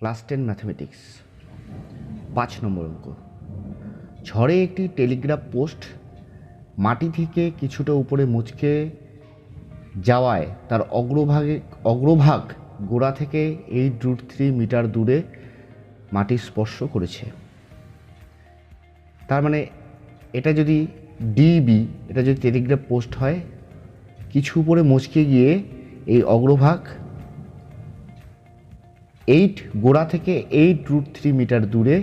Class 10 mathematics 5 নম্বর অঙ্ক। ঝড়ে একটি টেলিগ্রাফ পোস্ট মাটি থেকে কিছুটা উপরে মুচকে যাওয়ায় তার অগ্রভাগ গোড়া থেকে 8√3 মিটার দূরে মাটি স্পর্শ করেছে। তার মানে এটা যদি ডিবি, এটা যদি টেলিগ্রাফ পোস্ট হয়, কিছু উপরে মুচকে গিয়ে এই অগ্রভাগ গোড়া থেকে 8√3 মিটার দূরে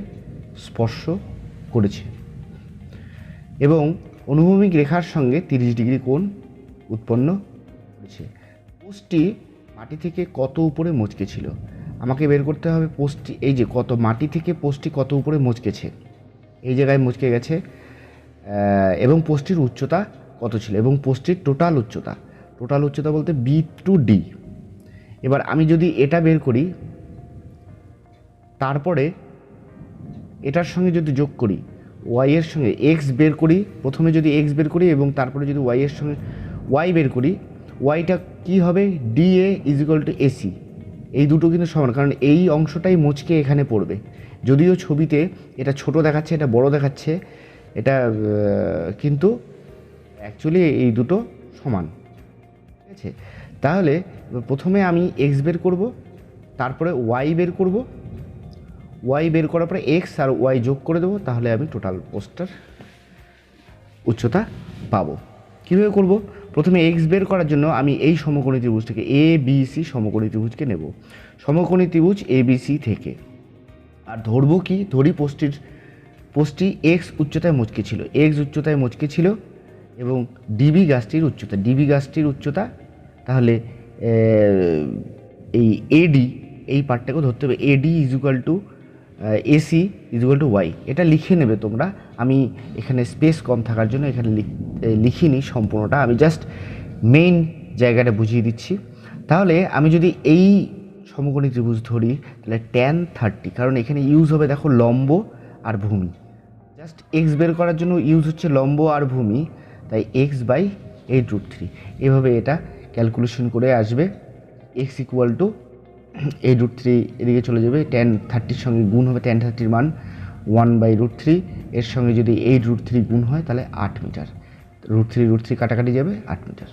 স্পর্শ করেছে এবং অনুভূমিক রেখার সঙ্গে 30 ডিগ্রি কোণ উৎপন্ন করেছে। পোস্টটি মাটি থেকে কত উপরে মচকে ছিল? আমাকে বের করতে হবে পোস্টটি, এই যে কত মাটি থেকে পোস্টটি কত উপরে মচকেছে, এই জায়গায় মচকে গেছে, এবং পোস্টটির উচ্চতা কত ছিল এবং পোস্টটির টোটাল উচ্চতা বলতে বি টু ডি। এবার আমি যদি এটা বের করি, তারপরে এটার সঙ্গে যদি যোগ করি, ওয়াই এর সঙ্গে এক্স বের করি, প্রথমে যদি এক্স বের করি এবং তারপরে যদি ওয়াই এর সঙ্গে ওয়াই বের করি, ওয়াইটা কি হবে? DA is equal to AC. এই দুটো কিন্তু সমান, কারণ এই অংশটাই মুচকে এখানে পড়বে। যদিও ছবিতে এটা ছোট দেখাচ্ছে, এটা বড় দেখাচ্ছে, এটা কিন্তু অ্যাকচুয়ালি এই দুটো সমান, ঠিক আছে? তাহলে প্রথমে আমি এক্স বের করব, তারপরে ওয়াই বের করব, ওয়াই বের করার পরে এক্স আর ওয়াই যোগ করে দেবো, তাহলে আমি টোটাল পোস্টটার উচ্চতা পাবো। কীভাবে করব? প্রথমে এক্স বের করার জন্য আমি এই সমকোণী ত্রিভুজটাকে এ বি সি সমকোণী ত্রিভুজকে নেব, সমকোণী ত্রিভুজ এ বি সি থেকে। আর ধরবো কি? ধরি পোস্টটি এক্স উচ্চতায় মুচকে ছিল, এবং ডিবি গাছটির উচ্চতা, তাহলে এই এডি, এই পার্টটাকেও ধরতে হবে। AD is equal to AC is equal to y. এটা লিখে নেবে তোমরা, আমি এখানে স্পেস কম থাকার জন্য এখানে লিখিনি সম্পূর্ণটা, আমি জাস্ট মেইন জায়গাটা বুঝিয়ে দিচ্ছি। তাহলে আমি যদি এই সমকোণী ত্রিভুজ ধরি, তাহলে tan 30, কারণ এখানে ইউজ হবে দেখো লম্ব আর ভূমি, জাস্ট এক্স বের করার জন্য ইউজ হচ্ছে লম্ব আর ভূমি, তাই এক্স বাই 8√3। এভাবে এটা ক্যালকুলেশন করে আসবে। এক্স ইকুয়াল টু 8√3 এদিকে চলে যাবে, tan 30 সঙ্গে গুণ হবে, tan 30 মান 1/√3, এর সঙ্গে যদি 8√3 গুণ হয় তাহলে 8 মিটার, √3 কাটাকাটি যাবে, 8 মিটার।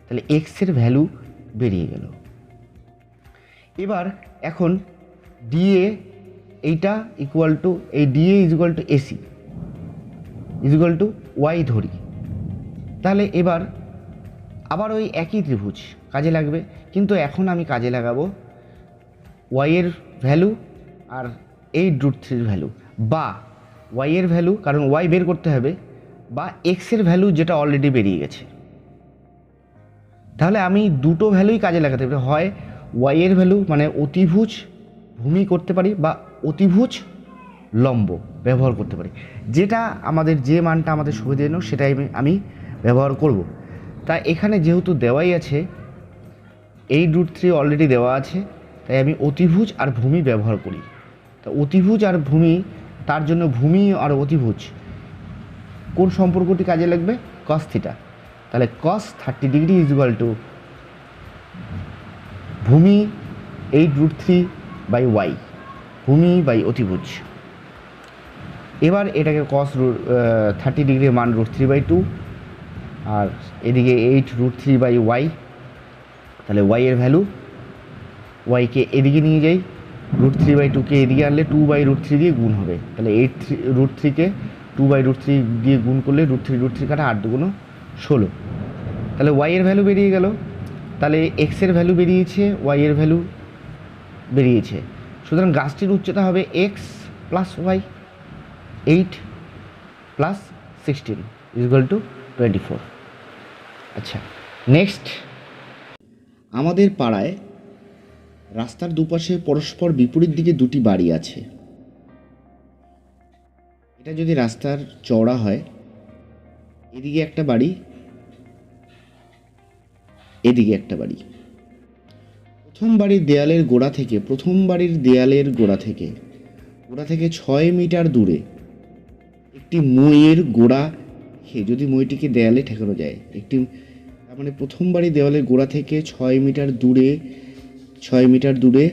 তাহলে এক্সের ভ্যালু বেরিয়ে গেল। এবার এখন ডিএ এইটা ইকুয়াল টু, এই DA is equal to AC is equal to y ধরি, তাহলে এবার আবার ওই একই ত্রিভুজ কাজে লাগবে, কিন্তু এখন আমি কাজে লাগাবো ওয়াইয়ের ভ্যালু আর 8√3 ভ্যালু, বা ওয়াইয়ের ভ্যালু, কারণ ওয়াই বের করতে হবে, বা এক্সের ভ্যালু যেটা অলরেডি বেরিয়ে গেছে। তাহলে আমি দুটো ভ্যালুই কাজে লাগাতে পারি, হয় ওয়াইয়ের ভ্যালু মানে অতিভুজ ভূমি করতে পারি, বা অতিভুজ লম্ব ব্যবহার করতে পারি, যেটা আমাদের যে মানটা আমাদের সুবিধাজনক সেটাই আমি ব্যবহার করব। তা এখানে যেহেতু দেওয়াই আছে 8√3 অলরেডি দেওয়া আছে, তাই আমি অতিভুজ আর ভূমি ব্যবহার করি। তা অতিভুজ আর ভূমি, তার জন্য ভূমি আর অতিভুজ কোন সম্পর্কটি কাজে লাগবে? cos theta. তাহলে cos 30 degree is equal two ভূমি 8√3 বাই ওয়াই, ভূমি বাই অতিভুজ। এবার এটাকে cos 30 ডিগ্রির মান √3/2, আর এদিকে 8√3 বাই ওয়াই, তাহলে ওয়াই এর ভ্যালু, ওয়াইকে এদিকে নিয়ে যাই, √3/2কে এদিকে আনলে 2/√3 দিয়ে গুণ হবে, তাহলে 8√3কে 2/√3 দিয়ে গুণ করলে √3 কাটা 8 2 16, তাহলে ওয়াই এর ভ্যালু বেরিয়ে গেল। তাহলে এক্সের ভ্যালু বেরিয়েছে, ওয়াই এর ভ্যালু বেরিয়েছে, সুতরাং গাছটির উচ্চতা হবে x plus y, 8 plus 16 is equal to 24। আচ্ছা, নেক্সট, আমাদের পাড়ায় রাস্তার দুপাশে পরস্পর বিপরীত দিকে দুটি বাড়ি আছে। এটা যদি রাস্তার চওড়া হয়, এদিকে একটা বাড়ি, এদিকে একটা বাড়ি। প্রথম বাড়ির দেয়ালের গোড়া থেকে 6 মিটার দূরে একটি মইয়ের গোড়া, যদি মইটিকে দেয়ালে ঠেকানো যায়, তার মানে প্রথম বাড়ির দেওয়ালের গোড়া থেকে 6 মিটার দূরে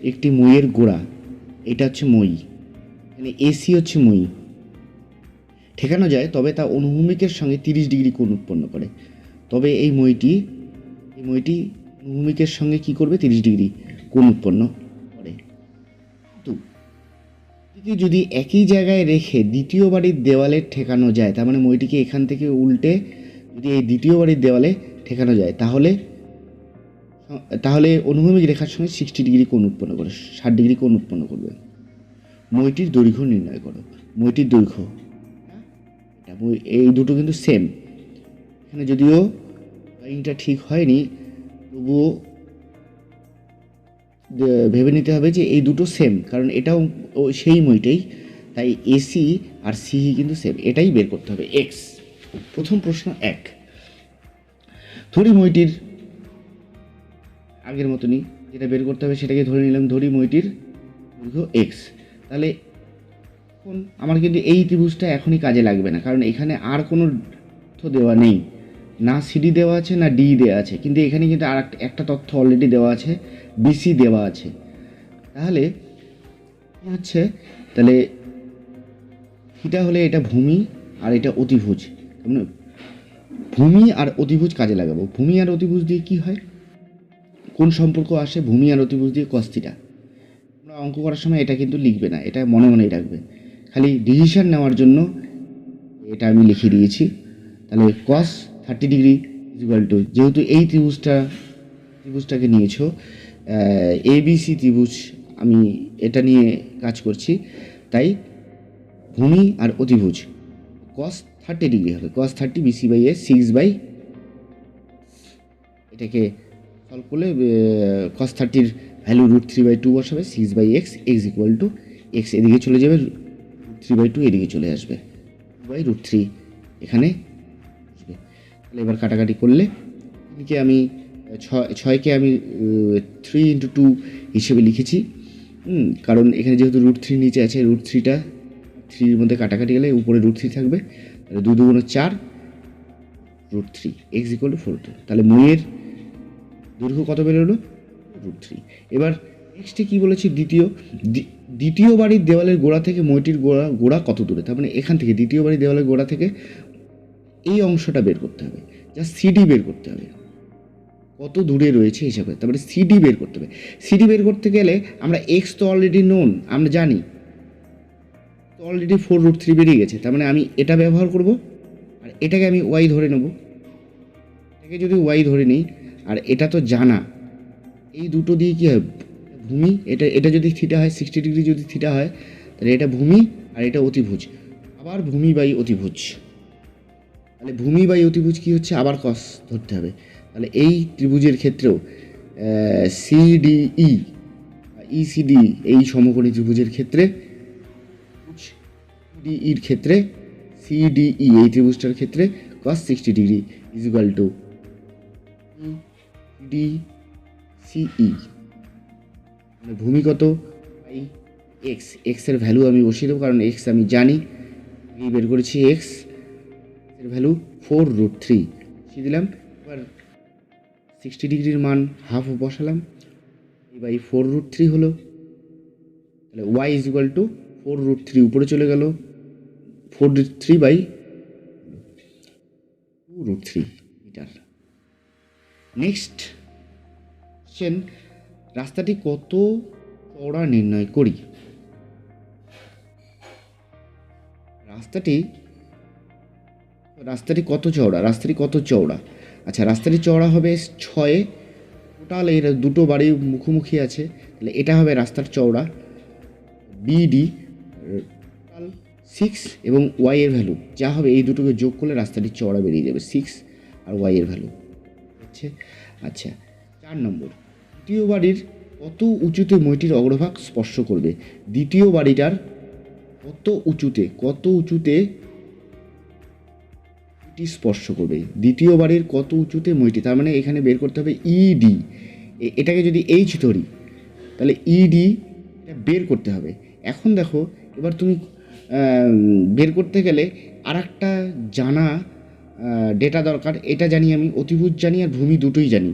একটি মইয়ের গোড়া এটা হচ্ছে মই, এখানে এসি হচ্ছে মই। ঠেকানো যায় তবে তা অনুভূমিকের সঙ্গে 30 ডিগ্রি কোণ উৎপন্ন করে। তবে এই মইটি অনুভূমিকের সঙ্গে কি করবে? 30 ডিগ্রি কোণ উৎপন্ন করে। কিন্তু যদি একই জায়গায় রেখে দ্বিতীয় বাড়ির দেওয়ালে ঠেকানো যায়, তার মানে মইটিকে এখান থেকে উল্টে যদি এই দ্বিতীয় বাড়ির দেওয়ালে ঠেকানো যায় তাহলে অনুভূমিক রেখার সঙ্গে 60 ডিগ্রি কোণ উৎপন্ন করে, 60 ডিগ্রি কোণ উৎপন্ন করবে। মইটির দৈর্ঘ্য নির্ণয় করো। মইটির দৈর্ঘ্য, এই দুটো কিন্তু সেম। এখানে যদিও লাইনটা ঠিক হয়নি, তবুও ভেবে নিতে হবে যে এই দুটো সেম, কারণ এটাও সেই মইটাই, তাই এসি আর সিই কিন্তু সেম। এটাই বের করতে হবে এক্স। প্রথম প্রশ্ন 1। ধরি মইটির আগের মতনই যেটা বের করতে হবে সেটাকে ধরে নিলাম, ধরি মইটির দৈর্ঘ্য এক্স। তাহলে এখন আমার কিন্তু এই ত্রিভুজটা এখনই কাজে লাগবে না, কারণ এখানে আর কোনো তথ্য দেওয়া নেই, না সিডি দেওয়া আছে না ডি দেওয়া আছে, কিন্তু এখানে কিন্তু আর একটা তথ্য অলরেডি দেওয়া আছে, বিসি দেওয়া আছে। তাহলে হচ্ছে, তাহলে থিটা হলে এটা ভূমি আর এটা অতিভুজ, মানে ভূমি আর অতিভুজ কাজে লাগাবো। ভূমি আর অতিভুজ দিয়ে কি হয়, কোন সম্পর্ক আসে? ভূমি আর অতিভুজ দিয়ে cos থিটা। তোমরা অঙ্ক করার সময় এটা কিন্তু লিখবে না, এটা মনে মনেই রাখবে, খালি ডিসিশন নেওয়ার জন্য এটা আমি লিখে দিয়েছি। তাহলে cos 30 ডিগ্রি ইকুয়াল টু, যেহেতু এই ত্রিভুজটাকে নিয়েছো, এবিসি ত্রিভুজ, আমি এটা নিয়ে কাজ করছি, তাই ভূমি আর অতিভুজ cos 30 ডিগ্রি হবে। cos 30 BC by A 6 by, এটাকে সলভ করলে cos 30 ভ্যালু √3/2 বসাবে, 6 by x, x equal to x এদিকে চলে যাবে, √3/2 এদিকে চলে আসবে, 2/√3 এখানে আসবে। তাহলে এবার কাটাকাটি করলে এদিকে আমি 6কে আমি 3 × 2 হিসেবে লিখেছি, কারণ এখানে যেহেতু √3 নিচে আছে, √3টা 3-র মধ্যে কাটাকাটি গেলে উপরে √3 থাকবে, তাহলে 2 × 2 = 4, √3, এক্স ইকুয়াল টু 4। তাহলে মইয়ের দৈর্ঘ্য কত বেরোলো? √3। এবার নেক্সটে কী বলেছি, দ্বিতীয় বাড়ির দেওয়ালের গোড়া থেকে মইটির গোড়া কত দূরে, তার মানে এখান থেকে দ্বিতীয় বাড়ির দেওয়ালের গোড়া থেকে এই অংশটা বের করতে হবে, যা সিডি বের করতে হবে, কত দূরে রয়েছে হিসাবে, তারপরে সিডি বের করতে হবে। সিডি বের করতে গেলে আমরা এক্স তো অলরেডি নোন, আমরা জানি তো অলরেডি 4√3 বেরিয়ে গেছে, তার মানে আমি এটা ব্যবহার করব, আর এটাকে আমি ওয়াই ধরে নেব। এটাকে যদি ওয়াই ধরে নিই, আর এটা তো জানা, এই দুটো দিয়ে কী হয়, ভূমি, এটা যদি থিটা হয়, 60 ডিগ্রি যদি থিটা হয়, তাহলে এটা ভূমি আর এটা অতিভুজ, আবার ভূমি বাই অতিভুজ। তাহলে ভূমি বাই অতিভুজ কী হচ্ছে, আবার কস ধরতে হবে। তাহলে এই ত্রিভুজের ক্ষেত্রেও সিডিই, ইসিডি, এই সমকোণী ত্রিভুজের ক্ষেত্রে, ডিইর ক্ষেত্রে, সিডিই এই ত্রিভুজটার ক্ষেত্রে cos 60 degree equal to D সিই, মানে ভূমি কত বাই এক্স, এক্সের ভ্যালু আমি বসিয়ে দেবো, কারণ এক্স আমি জানি, বের করেছি, এক্স এর ভ্যালু 4√3 বসিয়ে দিলাম। এবার 60 ডিগ্রির মান হাফ বসালাম, এই বাই 4√3 হলো। তাহলে ওয়াই ইজ ইকুয়াল টু 4√3 উপরে চলে গেল, 4/3/2√3 মিটার। নেক্সট কোশ্চেন, রাস্তাটি কত চওড়া নির্ণয় করি। রাস্তাটি কত চওড়া, আচ্ছা রাস্তাটি চওড়া হবে 6, টোটাল এই দুটো বাড়ি মুখোমুখি আছে, তাহলে এটা হবে রাস্তার চওড়া, বিডি টোটাল 6, এবং ওয়াই এর ভ্যালু যা হবে, এই দুটোকে যোগ করলে রাস্তাটির চওড়া বেরিয়ে যাবে 6, আর ওয়াই এর ভ্যালু হচ্ছে। আচ্ছা 4 নম্বর, দ্বিতীয় বাড়ির কত উঁচুতে মইটির অগ্রভাগ স্পর্শ করবে। দ্বিতীয় বাড়িটার কত উঁচুতে মইটি স্পর্শ করবে, দ্বিতীয় বাড়ির কত উঁচুতে মইটি, তার মানে এখানে বের করতে হবে ইডি, এটাকে যদি এইচ ধরি তাহলে ইডি এটা বের করতে হবে। এখন দেখো, এবার তুমি বের করতে গেলে আর একটা জানা ডেটা দরকার, এটা জানি আমি, অতিভুজ জানি আর ভূমি দুটোই জানি,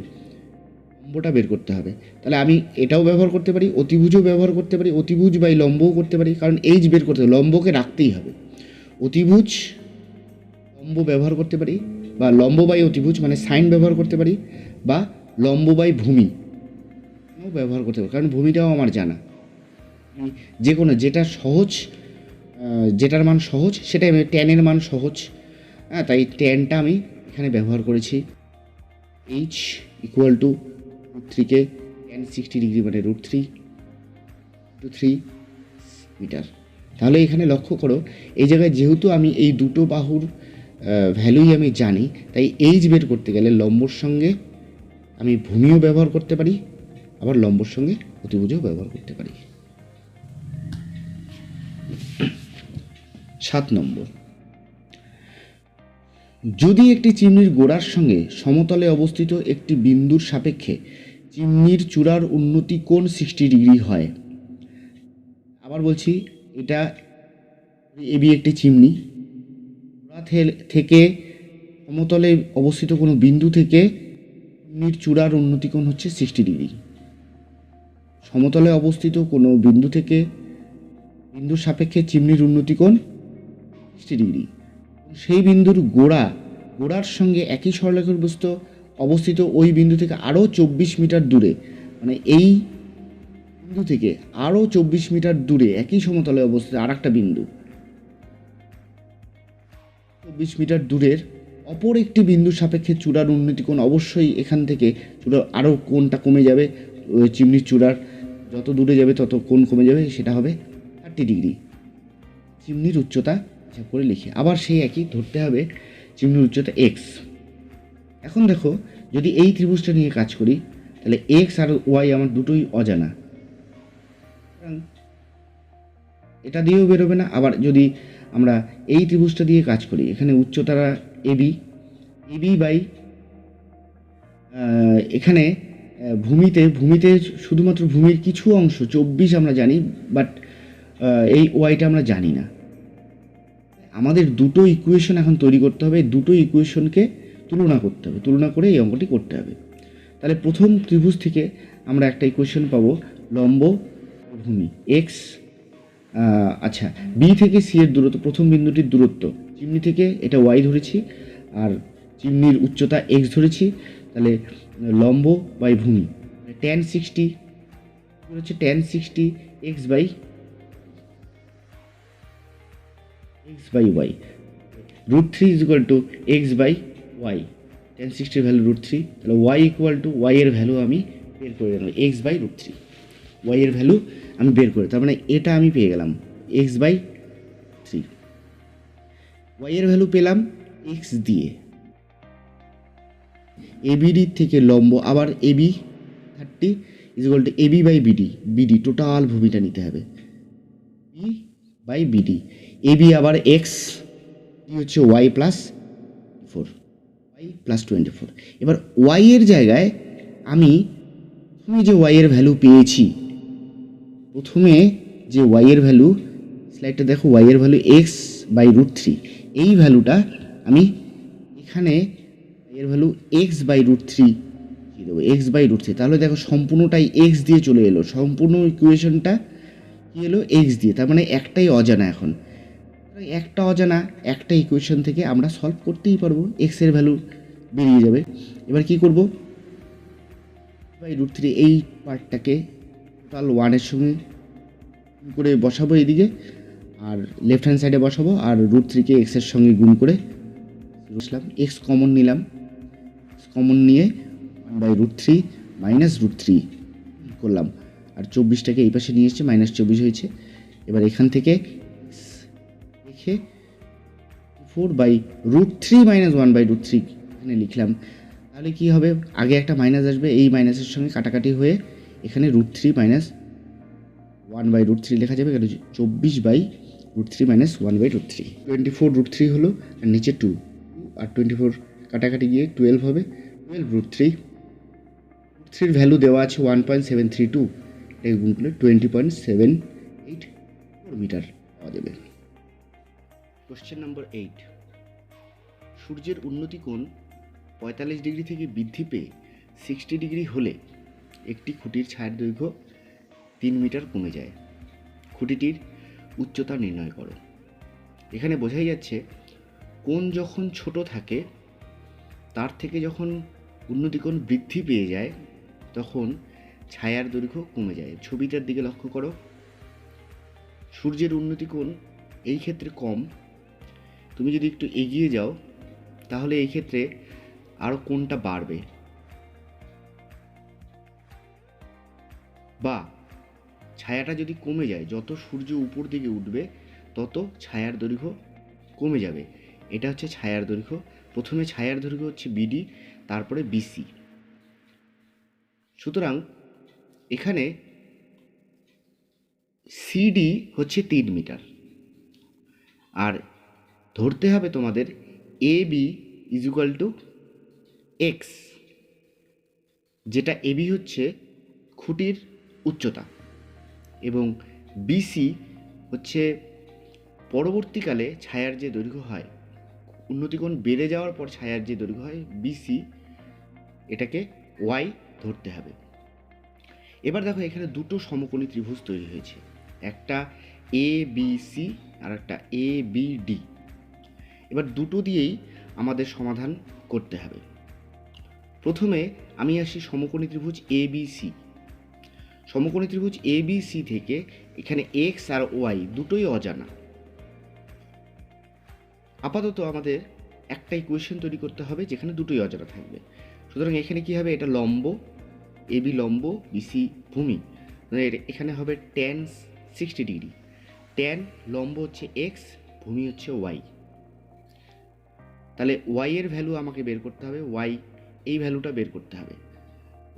লম্ব লম্বটা বের করতে হবে। তাহলে আমি এটাও ব্যবহার করতে পারি, অতিভুজও ব্যবহার করতে পারি, অতিভুজ বাই লম্বও করতে পারি, কারণ এইচ বের করতে হবে, লম্বকে রাখতেই হবে। অতিভুজ লম্ব ব্যবহার করতে পারি, বা লম্ব বাই অতিভুজ মানে সাইন ব্যবহার করতে পারি, বা লম্ব বাই ভূমি ব্যবহার করতে পারি, কারণ ভূমিটাও আমার জানা। যে কোনো যেটা সহজ, যেটার মান সহজ সেটাই আমি, ট্যানের মান সহজ, হ্যাঁ, তাই ট্যানটা আমি এখানে ব্যবহার করেছি। H equal to √3 tan 60 degree মানে √3 মিটার। তাহলে এখানে লক্ষ্য করো, এই জায়গায় যেহেতু আমি এই দুটো বাহুর ভ্যালুই আমি জানি, তাই এইচ বের করতে গেলে লম্বর সঙ্গে আমি ভূমিও ব্যবহার করতে পারি, আবার লম্বর সঙ্গে অতিভুজও ব্যবহার করতে পারি। 7 নম্বর, যদি একটি চিমনির গোড়ার সঙ্গে সমতলে অবস্থিত একটি বিন্দুর সাপেক্ষে চিমনির চূড়ার উন্নতি কোণ 60 ডিগ্রি হয়। আবার বলছি, এটা এবি একটি চিমনি, গোড়া থেকে সমতলে অবস্থিত কোনো বিন্দু থেকে চিমনির চূড়ার উন্নতি কোণ হচ্ছে 60 ডিগ্রি। সমতলে অবস্থিত কোনো বিন্দু থেকে বিন্দুর সাপেক্ষে চিমনির উন্নতি কোণ 60 ডিগ্রি। সেই বিন্দুর গোড়ার সঙ্গে একই সরলরেখাবস্ত অবস্থিত ওই বিন্দু থেকে আরও 24 মিটার দূরে, মানে এই বিন্দু থেকে আরও 24 মিটার দূরে একই সমতলে অবস্থিত আর একটা বিন্দু, 24 মিটার দূরের অপর একটি বিন্দুর সাপেক্ষে চূড়ার উন্নতি কোণ অবশ্যই এখান থেকে চূড়ার আরও কোণটা কমে যাবে, চিমনির চূড়ার যত দূরে যাবে তত কোণ কমে যাবে, সেটা হবে 30 ডিগ্রি। চিমনির উচ্চতা হিসাব করে লিখি, আবার সেই একই ধরতে হবে চিমনির উচ্চতা এক্স। এখন দেখো, যদি এই ত্রিভুজটা নিয়ে কাজ করি তাহলে এক্স আর ওয়াই আমার দুটোই অজানা, এটা দিয়েও বেরোবে না। আবার যদি আমরা এই ত্রিভুজটা দিয়ে কাজ করি, এখানে উচ্চতারা এবি বাই এখানে ভূমিতে শুধুমাত্র ভূমির কিছু অংশ 24 আমরা জানি, বাট এই ওয়াইটা আমরা জানি না। আমাদের দুটো ইকুয়েশন এখন তৈরি করতে হবে, দুটো ইকুয়েশনকে তুলনা করতে হবে, তুলনা করে এই অঙ্কটি করতে হবে। তাহলে প্রথম ত্রিভুজ থেকে আমরা একটা ইকুয়েশন পাবো, লম্ব ভূমি এক্স, আচ্ছা, বি থেকে সি এর দূরত্ব, প্রথম বিন্দুটির দূরত্ব, চিমনি থেকে এটা ওয়াই ধরেছি আর চিমনির উচ্চতা এক্স ধরেছি, তাহলে লম্ব বাই ভূমি tan 60 হচ্ছে tan 60 x by y, √3 equal to x by y, tan 60 value √3, তাহলে ওয়াই ইকুয়াল টু ওয়াই এর ভ্যালু আমি বের করে দিলাম এক্স বাই √3, ওয়াই এর ভ্যালু আমি বের করে, তার মানে এটা আমি পেয়ে গেলাম এক্স বাই 3, ওয়াই এর ভ্যালু পেলাম এক্স দিয়ে। এবিডি থেকে লম্ব, আবার AB 30 equal to AB by BD total ভূমিটা নিতে হবে, বি বাই বিডি, এবি আবার এক্স, ডি হচ্ছে ওয়াই প্লাস 24। এবার ওয়াই এর জায়গায় আমি যে ওয়াই এর ভ্যালু পেয়েছি, প্রথমে যে ওয়াই এর ভ্যালু, স্লাইডটা দেখো, ওয়াই এর ভ্যালু এক্স বাই √3, এই ভ্যালুটা আমি এখানে এর ভ্যালু এক্স বাই √3 দেবো, এক্স বাই √3, তাহলে দেখো সম্পূর্ণটাই এক্স দিয়ে চলে এলো, সম্পূর্ণ ইকুয়েশনটা কী এলো এক্স দিয়ে, তার মানে একটাই অজানা। এখন একটা অজানা একটা ইকুয়েশন থেকে আমরা সলভ করতেই পারবো, এক্স এর ভ্যালু বেরিয়ে যাবে। এবার কি করব, বাই √3 এই পার্টটাকে টোটাল 1 এর সঙ্গে করে বসাবো এইদিকে, আর লেফট হ্যান্ড সাইডে বসাবো, আর √3 কে এক্সের সঙ্গে গুণ করে বসলাম, এক্স কমন নিলাম, কমন নিয়ে 1/√3 মাইনাস √3 করলাম, আর 24টাকে এই পাশে নিয়ে এসেছে, -24 হয়েছে। এবার এখান থেকে লিখে 4/√3 মাইনাস 1/√3 এখানে লিখলাম, তাহলে কি হবে, আগে একটা মাইনাস আসবে, এই মাইনাসের সঙ্গে কাটাকাটি হয়ে এখানে √3 মাইনাস 1/√3 লেখা যাবে, কেন 24/√3 মাইনাস 1/√3, 24√3 হলো, আর নিচে 2 আর 24 কাটাকাটি গিয়ে 12 হবে, 12√3 ভ্যালু দেওয়া আছে 1.732, এটাকে গুণ করলে 20.784 মিটার পাওয়া যাবে। কোশ্চেন নম্বর 8, সূর্যের উন্নতি কোণ 45 ডিগ্রি থেকে বৃদ্ধি পেয়ে 60 ডিগ্রি হলে একটি খুঁটির ছায়ার দৈর্ঘ্য 3 মিটার কমে যায়। খুঁটিটির উচ্চতা নির্ণয় করো। এখানে বোঝাই যাচ্ছে কোণ যখন ছোট থাকে তার থেকে যখন উন্নতিকোণ বৃদ্ধি পেয়ে যায় তখন ছায়ার দৈর্ঘ্য কমে যায়। ছবিটার দিকে লক্ষ্য করো, সূর্যের উন্নতিকোণ এই ক্ষেত্রে কম। তুমি যদি একটু এগিয়ে যাও তাহলে এই ক্ষেত্রে আরও কোণটা বাড়বে, বা ছায়াটা যদি কমে যায়, যত সূর্য উপর দিকে উঠবে তত ছায়ার দৈর্ঘ্য কমে যাবে। এটা হচ্ছে ছায়ার দৈর্ঘ্য। প্রথমে ছায়ার দৈর্ঘ্য হচ্ছে বিডি, তারপরে বিসি। সুতরাং এখানে সিডি হচ্ছে 3 মিটার, আর ধরতে হবে তোমাদের A B equal to x, যেটা এবি হচ্ছে খুঁটির উচ্চতা এবং বিসি হচ্ছে পরবর্তীকালে ছায়ার যে দৈর্ঘ্য হয়, উন্নতিকোণ বেড়ে যাওয়ার পর ছায়ার যে দৈর্ঘ্য হয় বিসি, এটাকে ওয়াই ধরতে হবে। এবার দেখো এখানে দুটো সমকোণী ত্রিভুজ তৈরি হয়েছে, একটা এ বি সি আর একটা এ বি ডি। এবার দুটো দিয়েই আমাদের সমাধান করতে হবে। প্রথমে আমি আসি সমকোণী ত্রিভুজ এ বি সি। সমকোণী ত্রিভুজ এ বি সি থেকে এখানে এক্স আর ওয়াই দুটোই অজানা। আপাতত আমাদের একটা ইকুয়েশন তৈরি করতে হবে যেখানে দুটোই অজানা থাকবে। সুতরাং এখানে কি হবে, এটা লম্ব, এ বি লম্ব, বিসি ভূমি, এখানে হবে tan 60 ডিগ্রি। tan লম্ব হচ্ছে এক্স, ভূমি হচ্ছে ওয়াই। তাহলে ওয়াই এর ভ্যালু আমাকে বের করতে হবে, ওয়াই এই ভ্যালুটা বের করতে হবে,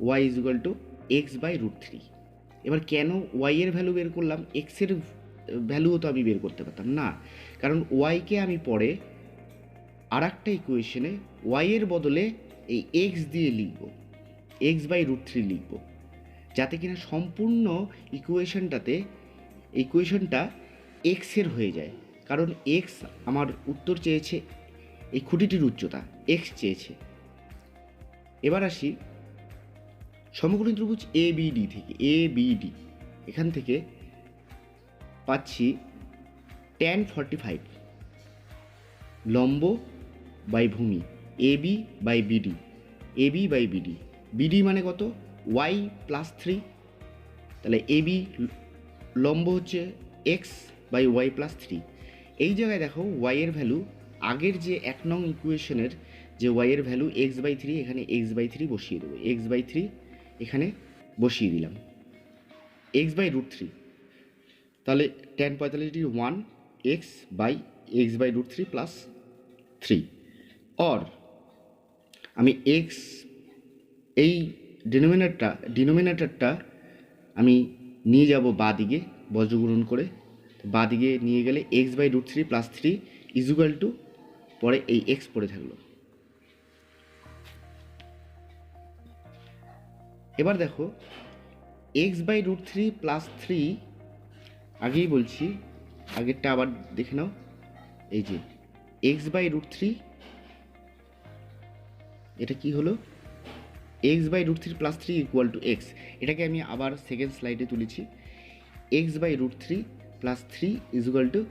y is equal to x by √3। এবার কেন ওয়াই এর ভ্যালু বের করলাম, এক্সের ভ্যালুও তো আমি বের করতে পারতাম না, কারণ ওয়াইকে আমি পরে আর একটা ইকুয়েশনে ওয়াই এর বদলে এই এক্স দিয়ে লিখব, এক্স বাই √3 লিখব, যাতে কিনা সম্পূর্ণ ইকুয়েশনটা এক্সের হয়ে যায়। কারণ এক্স আমার উত্তর চেয়েছে, এই খুঁটিটির উচ্চতা এক্স চেয়েছে। এবার আসি সমকোণী ত্রিভুজ এ বি ডি থেকে, এ বি ডি এখান থেকে পাচ্ছি tan 45 লম্ব বাই ভূমি, A B by BD, A B by BD. BD মানে কত, ওয়াই প্লাস 3। তাহলে এ বি লম্ব হচ্ছে এক্স বাই ওয়াই প্লাস 3। এই জায়গায় দেখো ওয়াই এর ভ্যালু আগের যে 1 নং ইকুয়েশনের যে ওয়াই এর ভ্যালু এক্স বাই 3, এখানে এক্স বাই 3 বসিয়ে দেবো, এক্স বাই 3 এখানে বসিয়ে দিলাম, এক্স বাই √3। তাহলে tan 45 degree 1 x by x by √3 plus 3। Or আমি এক্স এই ডিনোমিনেটরটা আমি নিয়ে যাব বাঁ দিকে বজ্রগুণন করে, বাঁ দিকে নিয়ে গেলে x by √3 plus 3 equal to, পরে এই এক্স পড়ে থাকলো। এবার দেখো এক্স বাই √3 প্লাস 3, আগেই বলছি, আগেরটা আবার দেখে নাও, এই যে এক্স বাই √3, এটা কি হলো, x by √3 plus 3 equal to x. এটাকে আমি আবার সেকেন্ড স্লাইডে তুলেছি, x by √3 plus 3 equal to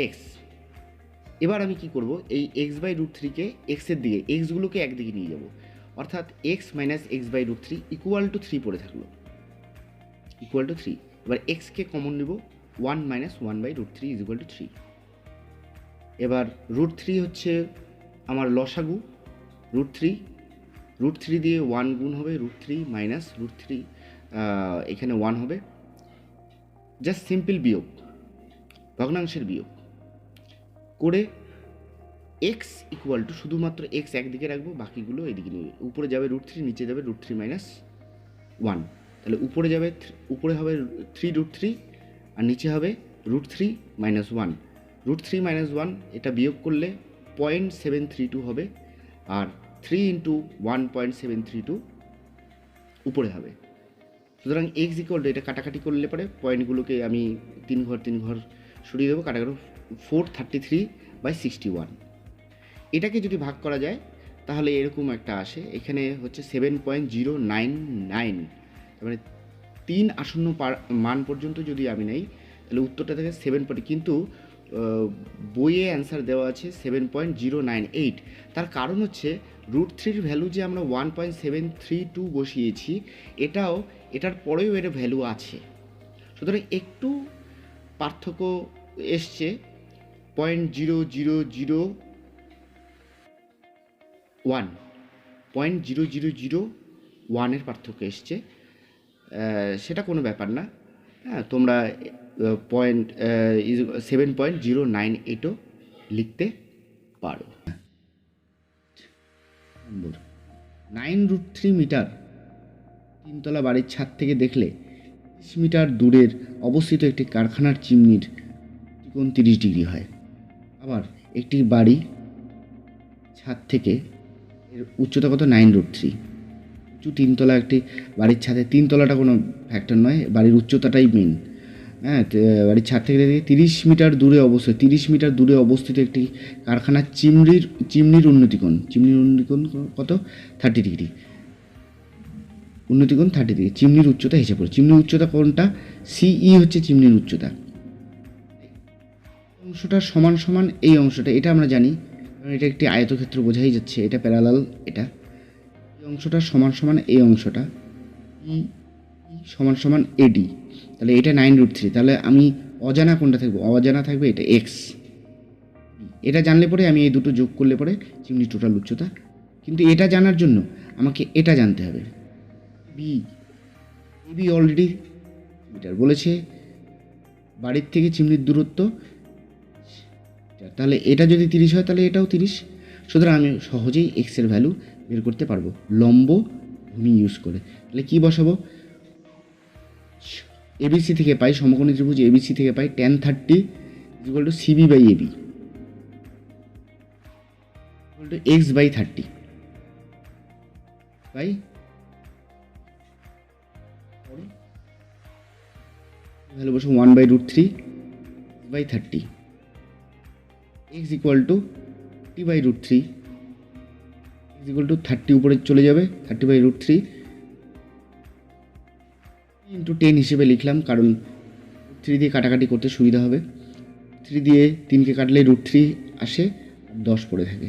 x. এবার আমি কি করব, এই এক্স বাই √3কে এক্সের দিকে, এক্সগুলোকে একদিকে নিয়ে যাব, অর্থাৎ x minus x by √3 equal to 3 পড়ে থাকলো, ইকুয়াল টু 3। এবার এক্সকে কমন নেব, 1 মাইনাস 1 বাই √3 ইকুয়াল টু 3। এবার √3 হচ্ছে আমার লসাগু, √3 দিয়ে 1 গুণ হবে, √3 মাইনাস √3 এখানে 1 হবে, জাস্ট সিম্পল বিয়োগ, ভগ্নাংশের বিয়োগ করে এক্স ইকুয়াল টু, শুধুমাত্র এক্স একদিকে রাখবো, বাকিগুলো এদিকে নেবে, উপরে যাবে √3, নিচে যাবে √3 মাইনাস 1। তাহলে উপরে হবে 3√3 আর নিচে হবে √3 মাইনাস 1, √3 মাইনাস 1 এটা বিয়োগ করলে 0.732 হবে, আর 3 ইন্টু 1.732 উপরে হবে। সুতরাং এক্স ইকুয়াল টু, এটা কাটাকাটি করলে পরে পয়েন্টগুলোকে আমি 3 ঘর সরিয়ে দেবো, কাটাকাটি 433/61। এটাকে যদি ভাগ করা যায় তাহলে এরকম একটা আসে, এখানে হচ্ছে 7.099 তার মানে 3 আসন্ন মান পর্যন্ত যদি আমি নেই তাহলে উত্তরটা থাকে 7 কিন্তু বইয়ে অ্যান্সার দেওয়া আছে 7.098। তার কারণ হচ্ছে √3 ভ্যালু যে আমরা 1.732 বসিয়েছি, এটার পরেও এর ভ্যালু আছে। সুতরাং একটু পার্থক্য এসছে, 0.0001 এর পার্থক্য এসছে। সেটা কোনো ব্যাপার না, হ্যাঁ, তোমরা 7.098ও লিখতে পারো। 9√3 মিটার তিনতলা বাড়ির ছাদ থেকে দেখলে 30 মিটার দূরের অবস্থিত একটি কারখানার চিমনির কোণ 30 ডিগ্রি হয়। আবার একটি বাড়ি ছাদ থেকে এর উচ্চতা কত? 9√3। উঁচু তিনতলা একটি বাড়ির ছাদে, তিনতলাটা কোনো ফ্যাক্টর নয়, বাড়ির উচ্চতাটাই মেন। হ্যাঁ, বাড়ির ছাদ থেকে দেখে 30 মিটার দূরে অবস্থিত একটি কারখানার চিমনির উন্নতিকোণ কত? 30 ডিগ্রি। উন্নতিকোণ 30 ডিগ্রি। চিমনির উচ্চতা হিসাব করে, চিমনির উচ্চতা কোনটা? সিই হচ্ছে চিমনির উচ্চতা। অংশটা সমান সমান এই অংশটা, এটা আমরা জানি কারণ এটা একটি আয়তক্ষেত্র, বোঝাই যাচ্ছে এটা প্যারালাল। এটা এই অংশটা সমান সমান এই অংশটা, সমান সমান এডি। তাহলে এটা 9√3। তাহলে আমি অজানা কোনটা থাকবে? অজানা থাকবে এটা এক্স। এটা জানলে পরে আমি এই দুটো যোগ করলে পরে চিমনির টোটাল উচ্চতা। কিন্তু এটা জানার জন্য আমাকে এটা জানতে হবে। বি অলরেডি মিটার বলেছে, বাড়ির থেকে চিমনির দূরত্ব, তাহলে এটা যদি 30 হয় তাহলে এটাও 30। সুতরাং আমি সহজেই এক্সের ভ্যালু বের করতে পারবো লম্ব ভূমি ইউজ করে। তাহলে কি বসাবো? এবিসি থেকে পাই, সমকোণী ত্রিভুজ এবিসি থেকে পাই tan 30 = CB/AB x/30 by value বসে 1/√3/30 x = t/√3 30 উপরে চলে যাবে, 30/√3 × 10 হিসেবে লিখলাম, কারণ 3 দিয়ে কাটাকাটি করতে সুবিধা হবে। 3 দিয়ে 3কে কাটলে √3 আসে, 10 পড়ে থাকে,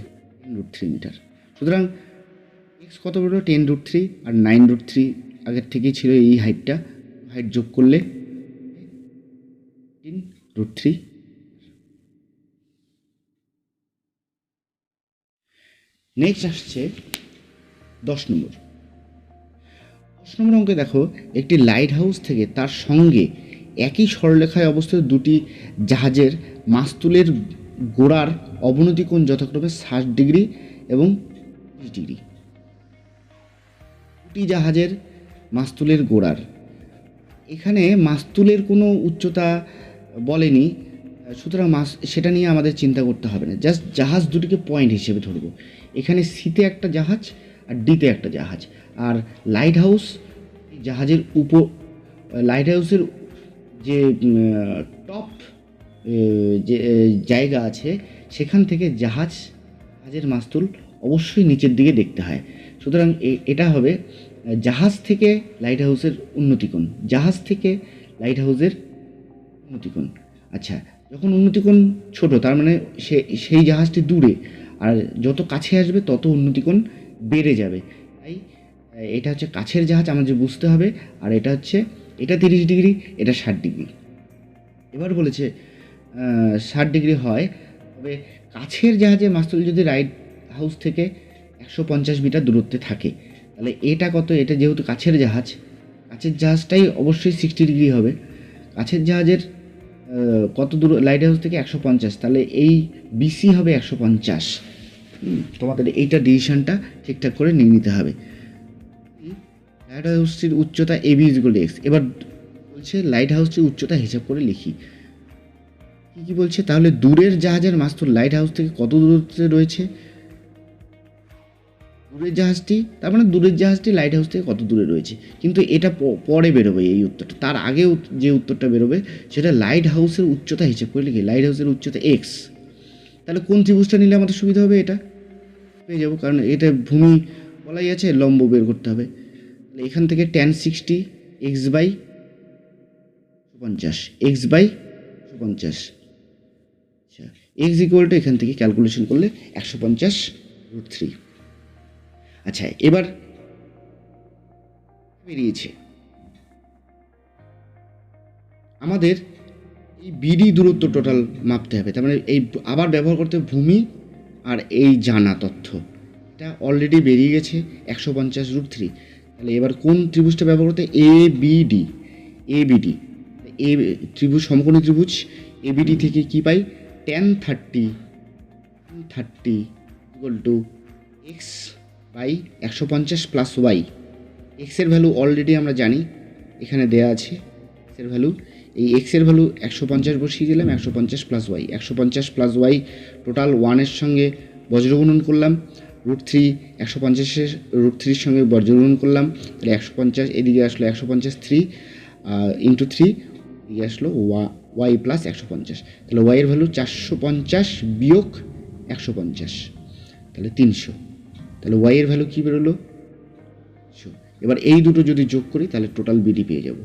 10√3 মিটার। সুতরাং এক্স কত বেরোলো? 10√3, আর 9√3 আগের থেকেই ছিল এই হাইটটা, হাইট যোগ করলে 10√3। নেক্সট আসছে 10 নম্বর। 10 নম্বর অঙ্কে দেখো, একটি লাইট হাউস থেকে তার সঙ্গে একই সরলরেখায় অবস্থিত দুটি জাহাজের মাস্তুলের গোড়ার অবনতি কোণ যথাক্রমে 60 ডিগ্রি এবং 30 ডিগ্রি। দুটি জাহাজের মাস্তুলের গোড়ার, এখানে মাস্তুলের কোনো উচ্চতা বলেনি, সুতরাং সেটা নিয়ে আমাদের চিন্তা করতে হবে না, জাস্ট জাহাজ দুটিকে পয়েন্ট হিসেবে ধরব। এখানে সিতে একটা জাহাজ আর ডিতে একটা জাহাজ, আর লাইট হাউস জাহাজের লাইট হাউসের যে টপ যে জায়গা আছে সেখান থেকে জাহাজের মাস্তুল অবশ্যই নিচের দিকে দেখতে হয়। সুতরাং এটা হবে জাহাজ থেকে লাইট হাউসের উন্নতিকোণ, জাহাজ থেকে লাইট হাউসের উন্নতিকোণ। আচ্ছা, যখন উন্নতিকোণ ছোট তার মানে সেই জাহাজটি দূরে, আর যত কাছে আসবে তত উন্নতিকোণ বেড়ে যাবে। তাই এটা হচ্ছে কাছের জাহাজ, আমাদের বুঝতে হবে। আর এটা 30 ডিগ্রি, এটা 60 ডিগ্রি। এবার বলেছে 60 ডিগ্রি হয়, তবে কাছের জাহাজের মাস্তুল যদি লাইট হাউস থেকে 150 মিটার দূরত্বে থাকে, তাহলে এটা কত? এটা যেহেতু কাছের জাহাজটাই অবশ্যই 60 ডিগ্রি হবে। কাছের জাহাজের কত দূর লাইট হাউস থেকে? 150, তাহলে এই বিসি হবে 150। তোমাদের এইটা ডিসিশনটা ঠিকঠাক করে নিয়ে নিতে হবে। লাইট হাউসটির উচ্চতা AB = x। এবার বলছে লাইট হাউসটির উচ্চতা হিসাব করে লিখি। কি বলছে? তাহলে দূরের জাহাজের মাস্তুল লাইট হাউস থেকে কত দূরত্বে রয়েছে? দূরের জাহাজটি, তার মানে দূরের জাহাজটি লাইট হাউস থেকে কত দূরে রয়েছে। কিন্তু এটা পরে বেরোবে এই উত্তরটা, তার আগে যে উত্তরটা বেরোবে সেটা লাইট হাউসের উচ্চতা হিসেব করে লিখি। লাইট হাউসের উচ্চতা x। তাহলে কোন ত্রিভুজটা নিলে আমাদের সুবিধা হবে? এটা পেয়ে যাবো, কারণ এটা ভূমি বলাই আছে, লম্ব বের করতে হবে। তাহলে এখান থেকে tan 60 x by 50, x by 50। আচ্ছা, এক্স ইকুয়াল টু এখান থেকে ক্যালকুলেশন করলে 150√3। আচ্ছা, এবার বেরিয়েছে আমাদের এই বিডি দূরত্ব টোটাল মাপতে হবে। তার মানে এই আবার ব্যবহার করতে হবে ভূমি আর এই জানা তথ্য। এটা অলরেডি বেরিয়ে গেছে 150√3। তাহলে এবার কোন ত্রিভুজটা ব্যবহার করতে? এবিডি। এবিডি এ ত্রিভুজ, সমকোণী ত্রিভুজ এবিডি থেকে কি পাই? tan 30 equal to x by 150 plus y. এক্সের ভ্যালু অলরেডি আমরা জানি, এখানে দেয়া আছে এক্সের ভ্যালু। এই এক্সের ভ্যালু 150 বসিয়ে দিলাম, 150 plus y, 150 plus y total 1-এর সঙ্গে বজ্রগুণন করলাম, √3 150-এর √3-এর সঙ্গে বজ্রগুণন করলাম, তাহলে 150 এদিকে আসলো 150 ইন্টু 3, এদিকে আসলো ওয়াই প্লাস 150। তাহলে ওয়াইয়ের ভ্যালু 450 বিয়োগ 150, তাহলে 300। তাহলে ওয়াইয়ের ভ্যালু কী বেরোলো? এবার এই দুটো যদি যোগ করি তাহলে টোটাল বিডি পেয়ে যাব।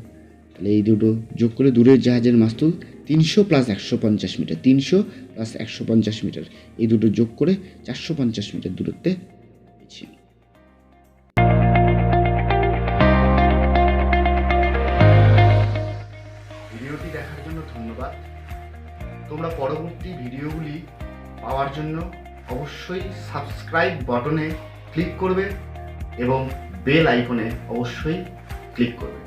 তাহলে এই দুটো যোগ করে দূরের জাহাজের মাস্তুল 300 প্লাস 150 মিটার, 300 প্লাস 150 মিটার, এই দুটো যোগ করে 450 মিটার দূরত্বে পেয়েছি। ভিডিওটি দেখার জন্য ধন্যবাদ। তোমরা পরবর্তী ভিডিওগুলি পাওয়ার জন্য অবশ্যই সাবস্ক্রাইব বাটনে ক্লিক করবে এবং বেল আইকনে অবশ্যই ক্লিক করবে।